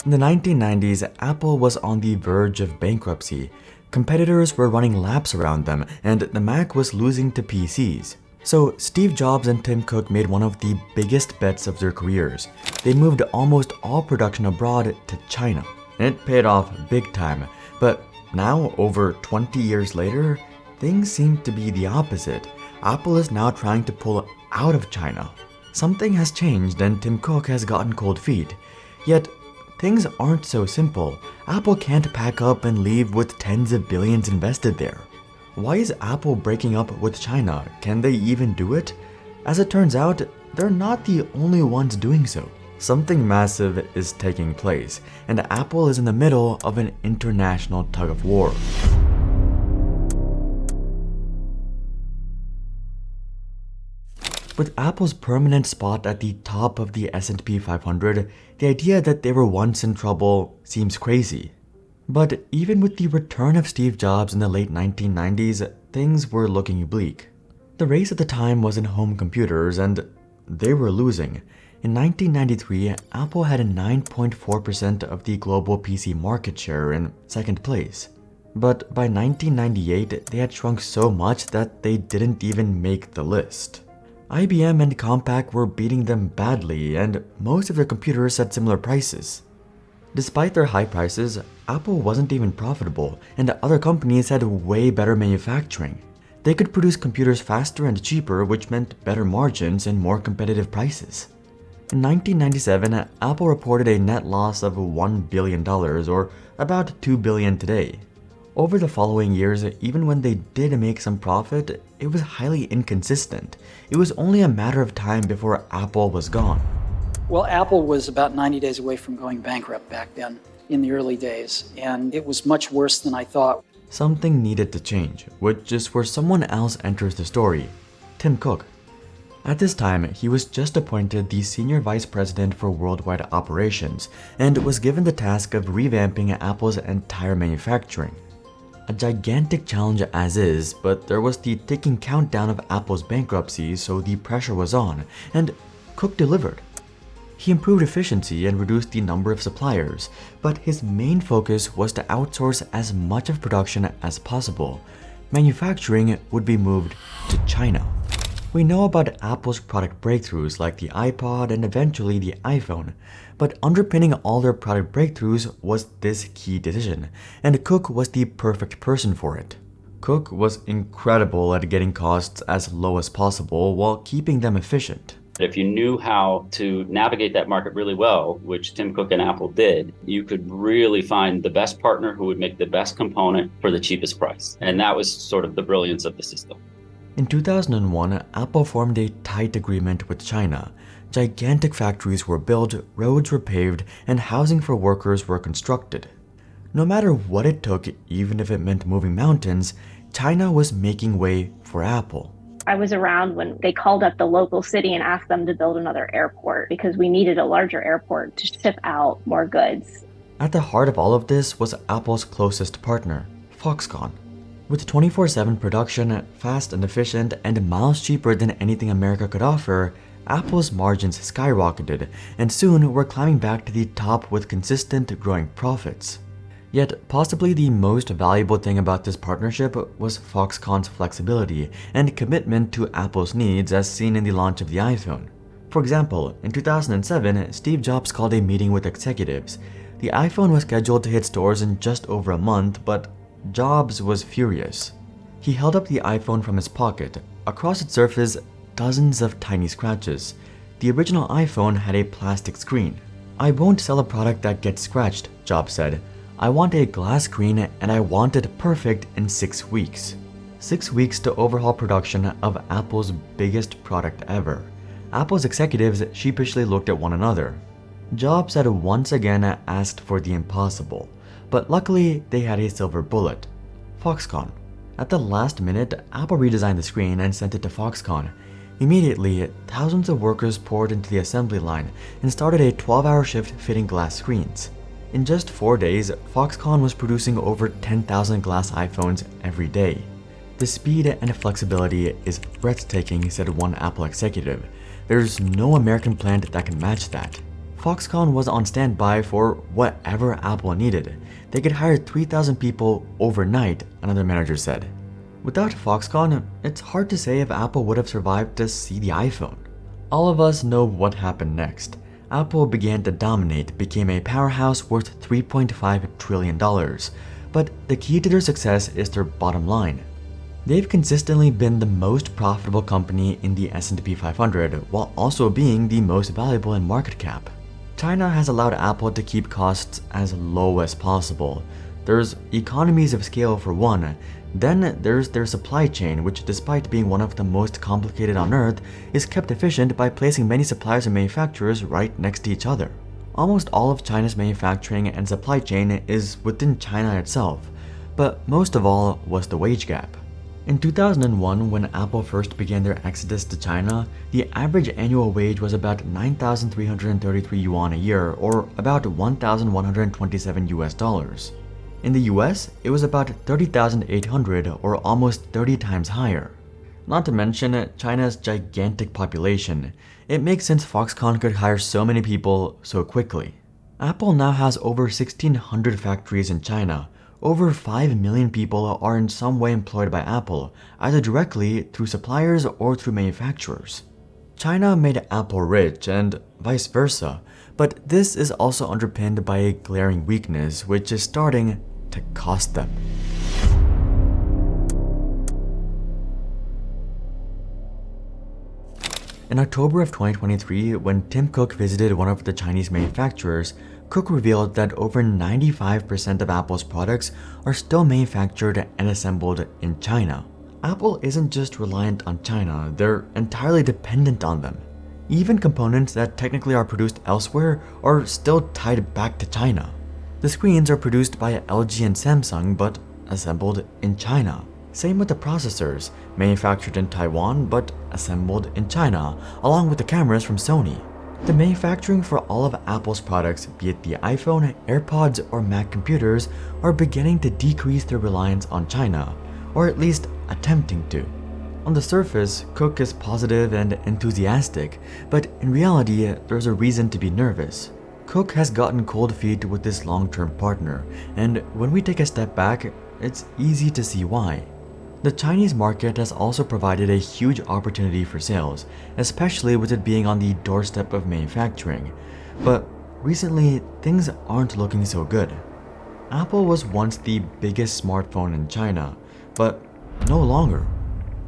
In the 1990s, Apple was on the verge of bankruptcy. Competitors were running laps around them, and the Mac was losing to PCs. So Steve Jobs and Tim Cook made one of the biggest bets of their careers. They moved almost all production abroad to China. And it paid off big time. But now, over 20 years later, things seem to be the opposite. Apple is now trying to pull out of China. Something has changed and Tim Cook has gotten cold feet. Yet, things aren't so simple. Apple can't pack up and leave with tens of billions invested there. Why is Apple breaking up with China? Can they even do it? As it turns out, they're not the only ones doing so. Something massive is taking place, and Apple is in the middle of an international tug of war. With Apple's permanent spot at the top of the S&P 500, the idea that they were once in trouble seems crazy. But even with the return of Steve Jobs in the late 1990s, things were looking bleak. The race at the time was in home computers, and they were losing. In 1993, Apple had a 9.4% of the global PC market share in second place. But by 1998, they had shrunk so much that they didn't even make the list. IBM and Compaq were beating them badly, and most of their computers had similar prices. Despite their high prices, Apple wasn't even profitable, and other companies had way better manufacturing. They could produce computers faster and cheaper, which meant better margins and more competitive prices. In 1997, Apple reported a net loss of $1 billion, or about $2 billion today. Over the following years, even when they did make some profit, it was highly inconsistent. It was only a matter of time before Apple was gone. Well, Apple was about 90 days away from going bankrupt back then, in the early days, and it was much worse than I thought. Something needed to change, which is where someone else enters the story: Tim Cook. At this time, he was just appointed the Senior Vice President for Worldwide Operations and was given the task of revamping Apple's entire manufacturing. A gigantic challenge as is, but there was the ticking countdown of Apple's bankruptcy, so the pressure was on, and Cook delivered. He improved efficiency and reduced the number of suppliers, but his main focus was to outsource as much of production as possible. Manufacturing would be moved to China. We know about Apple's product breakthroughs like the iPod and eventually the iPhone, but underpinning all their product breakthroughs was this key decision, and Cook was the perfect person for it. Cook was incredible at getting costs as low as possible while keeping them efficient. If you knew how to navigate that market really well, which Tim Cook and Apple did, you could really find the best partner who would make the best component for the cheapest price. And that was sort of the brilliance of the system. In 2001, Apple formed a tight agreement with China. Gigantic factories were built, roads were paved, and housing for workers were constructed. No matter what it took, even if it meant moving mountains, China was making way for Apple. I was around when they called up the local city and asked them to build another airport because we needed a larger airport to ship out more goods. At the heart of all of this was Apple's closest partner, Foxconn. With 24/7 production, fast and efficient, and miles cheaper than anything America could offer, Apple's margins skyrocketed, and soon were climbing back to the top with consistent growing profits. Yet, possibly the most valuable thing about this partnership was Foxconn's flexibility and commitment to Apple's needs as seen in the launch of the iPhone. For example, in 2007, Steve Jobs called a meeting with executives. The iPhone was scheduled to hit stores in just over a month, but Jobs was furious. He held up the iPhone from his pocket. Across its surface, dozens of tiny scratches. The original iPhone had a plastic screen. "I won't sell a product that gets scratched," Jobs said. "I want a glass screen and I want it perfect in 6 weeks." 6 weeks to overhaul production of Apple's biggest product ever. Apple's executives sheepishly looked at one another. Jobs had once again asked for the impossible, but luckily they had a silver bullet: Foxconn. At the last minute, Apple redesigned the screen and sent it to Foxconn. Immediately, thousands of workers poured into the assembly line and started a 12-hour shift fitting glass screens. In just 4 days, Foxconn was producing over 10,000 glass iPhones every day. "The speed and flexibility is breathtaking," said one Apple executive. "There's no American plant that can match that." Foxconn was on standby for whatever Apple needed. They could hire 3,000 people overnight, another manager said. Without Foxconn, it's hard to say if Apple would have survived to see the iPhone. All of us know what happened next. Apple began to dominate, became a powerhouse worth $3.5 trillion. But the key to their success is their bottom line. They've consistently been the most profitable company in the S&P 500 while also being the most valuable in market cap. China has allowed Apple to keep costs as low as possible. There's economies of scale for one. Then there's their supply chain, which despite being one of the most complicated on earth, is kept efficient by placing many suppliers and manufacturers right next to each other. Almost all of China's manufacturing and supply chain is within China itself, but most of all was the wage gap. In 2001, when Apple first began their exodus to China, the average annual wage was about 9,333 yuan a year, or about 1,127 US dollars. In the US, it was about 30,800, or almost 30 times higher. Not to mention China's gigantic population. It makes sense Foxconn could hire so many people so quickly. Apple now has over 1,600 factories in China. Over 5 million people are in some way employed by Apple, either directly through suppliers or through manufacturers. China made Apple rich and vice versa, but this is also underpinned by a glaring weakness which is starting to cost them. In October of 2023, when Tim Cook visited one of the Chinese manufacturers, Cook revealed that over 95% of Apple's products are still manufactured and assembled in China. Apple isn't just reliant on China, they're entirely dependent on them. Even components that technically are produced elsewhere are still tied back to China. The screens are produced by LG and Samsung but assembled in China. Same with the processors, manufactured in Taiwan but assembled in China, along with the cameras from Sony. The manufacturing for all of Apple's products, be it the iPhone, AirPods, or Mac computers, are beginning to decrease their reliance on China, or at least attempting to. On the surface, Cook is positive and enthusiastic, but in reality, there's a reason to be nervous. Cook has gotten cold feet with this long-term partner, and when we take a step back, it's easy to see why. The Chinese market has also provided a huge opportunity for sales, especially with it being on the doorstep of manufacturing. But recently, things aren't looking so good. Apple was once the biggest smartphone in China, but no longer.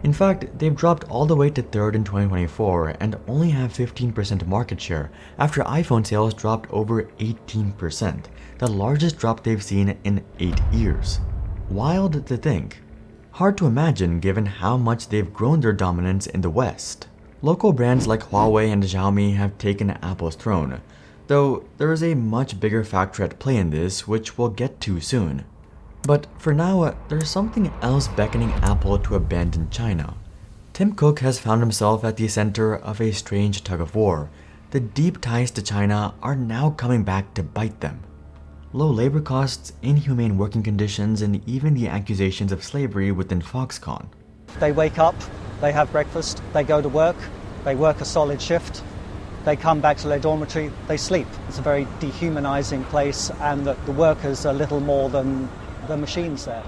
In fact, they've dropped all the way to third in 2024 and only have 15% market share after iPhone sales dropped over 18%, the largest drop they've seen in 8 years. Wild to think. Hard to imagine given how much they've grown their dominance in the West. Local brands like Huawei and Xiaomi have taken Apple's throne, though there is a much bigger factor at play in this, which we'll get to soon. But for now, there's something else beckoning Apple to abandon China. Tim Cook has found himself at the center of a strange tug-of-war. The deep ties to China are now coming back to bite them. Low labor costs, inhumane working conditions, and even the accusations of slavery within Foxconn. They wake up, they have breakfast, they go to work, they work a solid shift, they come back to their dormitory, they sleep. It's a very dehumanizing place, and the workers are little more than the machines there.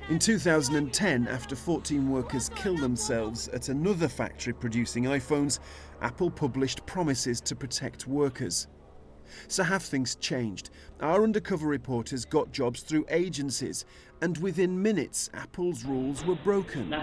In 2010, after 14 workers killed themselves at another factory producing iPhones, Apple published promises to protect workers. So have things changed? Our undercover reporters got jobs through agencies, and within minutes, Apple's rules were broken.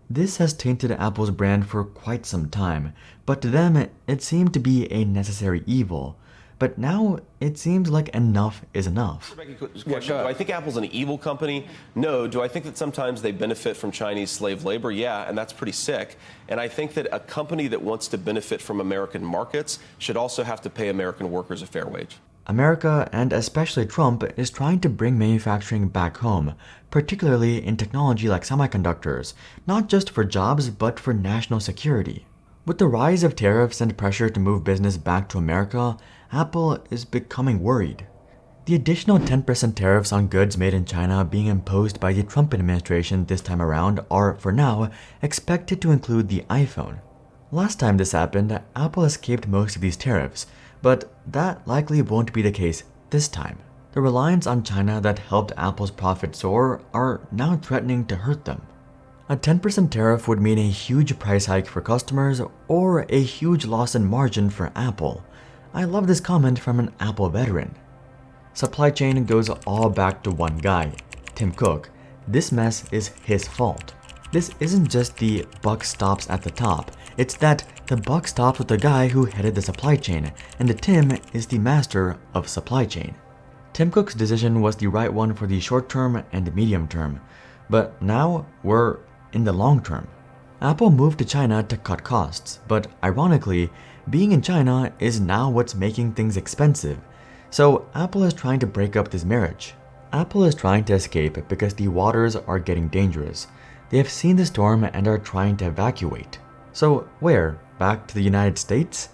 This has tainted Apple's brand for quite some time, but to them, it seemed to be a necessary evil. But now, it seems like enough is enough. Do I think Apple's an evil company? No. Do I think that sometimes they benefit from Chinese slave labor? Yeah, and that's pretty sick. And I think that a company that wants to benefit from American markets should also have to pay American workers a fair wage. America, and especially Trump, is trying to bring manufacturing back home, particularly in technology like semiconductors, not just for jobs, but for national security. With the rise of tariffs and pressure to move business back to America, Apple is becoming worried. The additional 10% tariffs on goods made in China being imposed by the Trump administration this time around are, for now, expected to include the iPhone. Last time this happened, Apple escaped most of these tariffs, but that likely won't be the case this time. The reliance on China that helped Apple's profits soar are now threatening to hurt them. A 10% tariff would mean a huge price hike for customers or a huge loss in margin for Apple. I love this comment from an Apple veteran. Supply chain goes all back to one guy, Tim Cook. This mess is his fault. This isn't just the buck stops at the top, it's that the buck stops with the guy who headed the supply chain, and the Tim is the master of supply chain. Tim Cook's decision was the right one for the short term and medium term, but now we're in the long term. Apple moved to China to cut costs, but ironically, being in China is now what's making things expensive. So Apple is trying to break up this marriage. Apple is trying to escape because the waters are getting dangerous. They have seen the storm and are trying to evacuate. So where? Back to the United States?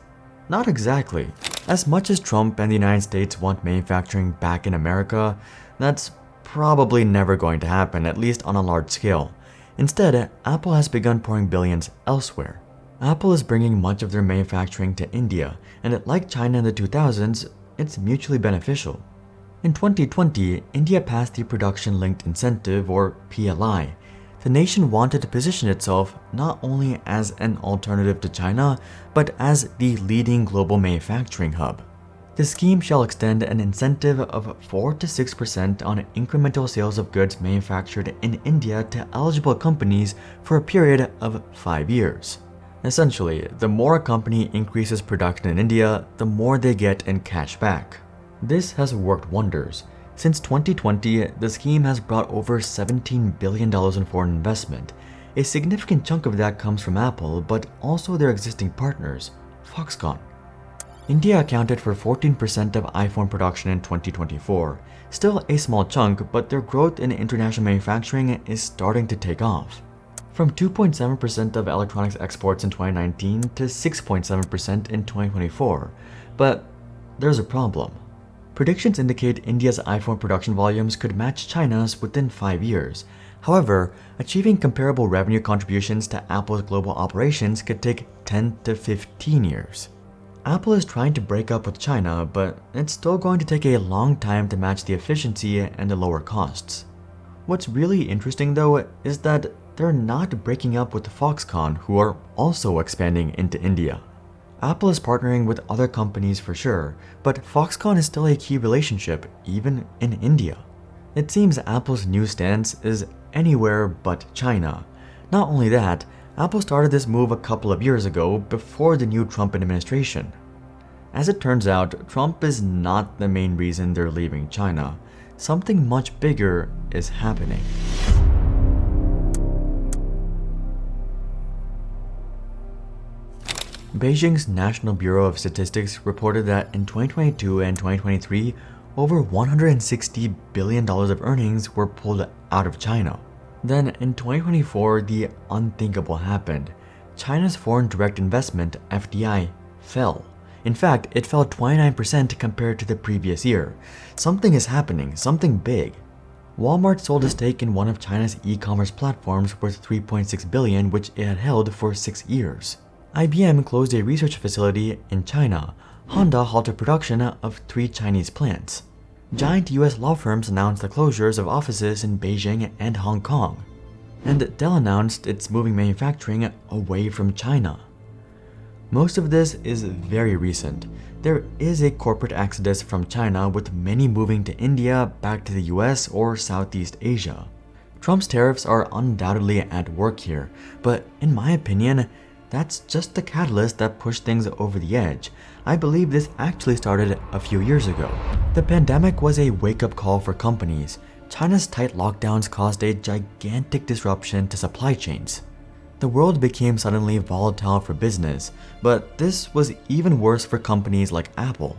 Not exactly. As much as Trump and the United States want manufacturing back in America, that's probably never going to happen, at least on a large scale. Instead, Apple has begun pouring billions elsewhere. Apple is bringing much of their manufacturing to India, and like China in the 2000s, it's mutually beneficial. In 2020, India passed the Production Linked Incentive, or PLI. The nation wanted to position itself not only as an alternative to China, but as the leading global manufacturing hub. The scheme shall extend an incentive of 4 to 6% on incremental sales of goods manufactured in India to eligible companies for a period of 5 years. Essentially, the more a company increases production in India, the more they get in cash back. This has worked wonders. Since 2020, the scheme has brought over $17 billion in foreign investment. A significant chunk of that comes from Apple, but also their existing partners, Foxconn. India accounted for 14% of iPhone production in 2024. Still a small chunk, but their growth in international manufacturing is starting to take off. From 2.7% of electronics exports in 2019 to 6.7% in 2024. But there's a problem. Predictions indicate India's iPhone production volumes could match China's within 5 years. However, achieving comparable revenue contributions to Apple's global operations could take 10 to 15 years. Apple is trying to break up with China, but it's still going to take a long time to match the efficiency and the lower costs. What's really interesting though is that they're not breaking up with Foxconn, who are also expanding into India. Apple is partnering with other companies for sure, but Foxconn is still a key relationship, even in India. It seems Apple's new stance is anywhere but China. Not only that, Apple started this move a couple of years ago before the new Trump administration. As it turns out, Trump is not the main reason they're leaving China. Something much bigger is happening. Beijing's National Bureau of Statistics reported that in 2022 and 2023, over $160 billion of earnings were pulled out of China. Then in 2024, the unthinkable happened. China's foreign direct investment, FDI, fell. In fact, it fell 29% compared to the previous year. Something is happening, something big. Walmart sold a stake in one of China's e-commerce platforms worth $3.6 billion, which it had held for 6 years. IBM closed a research facility in China. Honda halted production of 3 Chinese plants. Giant US law firms announced the closures of offices in Beijing and Hong Kong. And Dell announced it's moving manufacturing away from China. Most of this is very recent. There is a corporate exodus from China, with many moving to India, back to the US, or Southeast Asia. Trump's tariffs are undoubtedly at work here, but in my opinion, that's just the catalyst that pushed things over the edge. I believe this actually started a few years ago. The pandemic was a wake-up call for companies. China's tight lockdowns caused a gigantic disruption to supply chains. The world became suddenly volatile for business, but this was even worse for companies like Apple.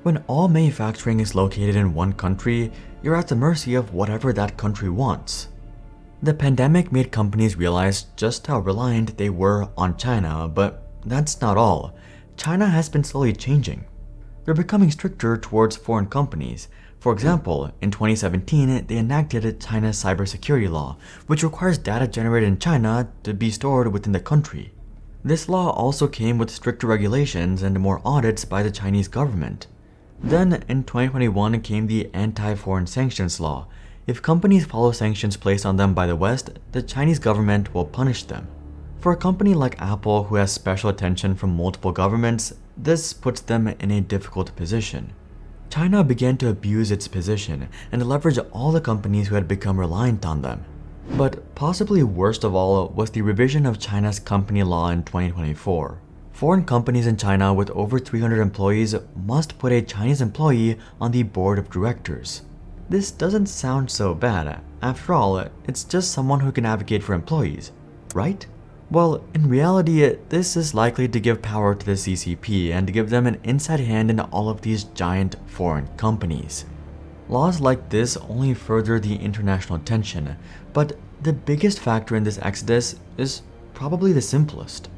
When all manufacturing is located in one country, you're at the mercy of whatever that country wants. The pandemic made companies realize just how reliant they were on China, but that's not all. China has been slowly changing. They're becoming stricter towards foreign companies. For example, in 2017, they enacted China's cybersecurity law, which requires data generated in China to be stored within the country. This law also came with stricter regulations and more audits by the Chinese government. Then, in 2021 came the Anti-Foreign Sanctions Law. If companies follow sanctions placed on them by the West, the Chinese government will punish them. For a company like Apple, who has special attention from multiple governments, this puts them in a difficult position. China began to abuse its position and leverage all the companies who had become reliant on them. But possibly worst of all was the revision of China's company law in 2024. Foreign companies in China with over 300 employees must put a Chinese employee on the board of directors. This doesn't sound so bad. After all, it's just someone who can advocate for employees, right? Well, in reality, this is likely to give power to the CCP and give them an inside hand in all of these giant foreign companies. Laws like this only further the international tension, but the biggest factor in this exodus is probably the simplest.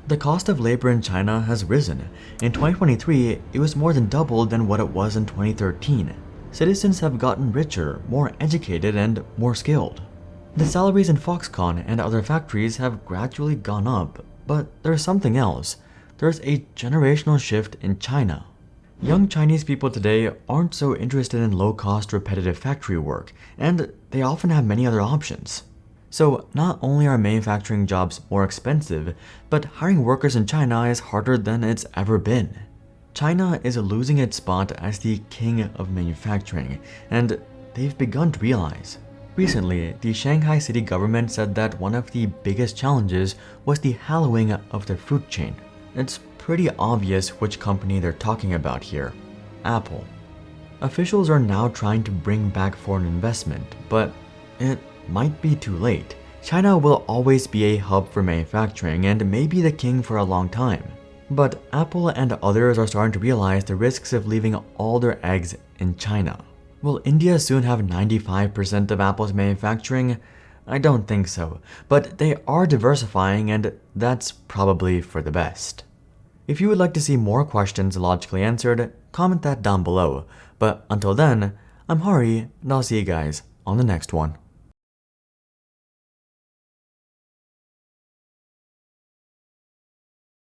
The cost of labor in China has risen. In 2023, it was more than double than what it was in 2013. Citizens have gotten richer, more educated, and more skilled. The salaries in Foxconn and other factories have gradually gone up, but there's something else. There's a generational shift in China. Young Chinese people today aren't so interested in low-cost repetitive factory work, and they often have many other options. So not only are manufacturing jobs more expensive, but hiring workers in China is harder than it's ever been. China is losing its spot as the king of manufacturing, and they've begun to realize. Recently, the Shanghai city government said that one of the biggest challenges was the hallowing of their food chain. It's pretty obvious which company they're talking about here: Apple. Officials are now trying to bring back foreign investment, but it might be too late. China will always be a hub for manufacturing and may be the king for a long time. But Apple and others are starting to realize the risks of leaving all their eggs in China. Will India soon have 95% of Apple's manufacturing? I don't think so, but they are diversifying, and that's probably for the best. If you would like to see more questions logically answered, comment that down below. But until then, I'm Hari, and I'll see you guys on the next one.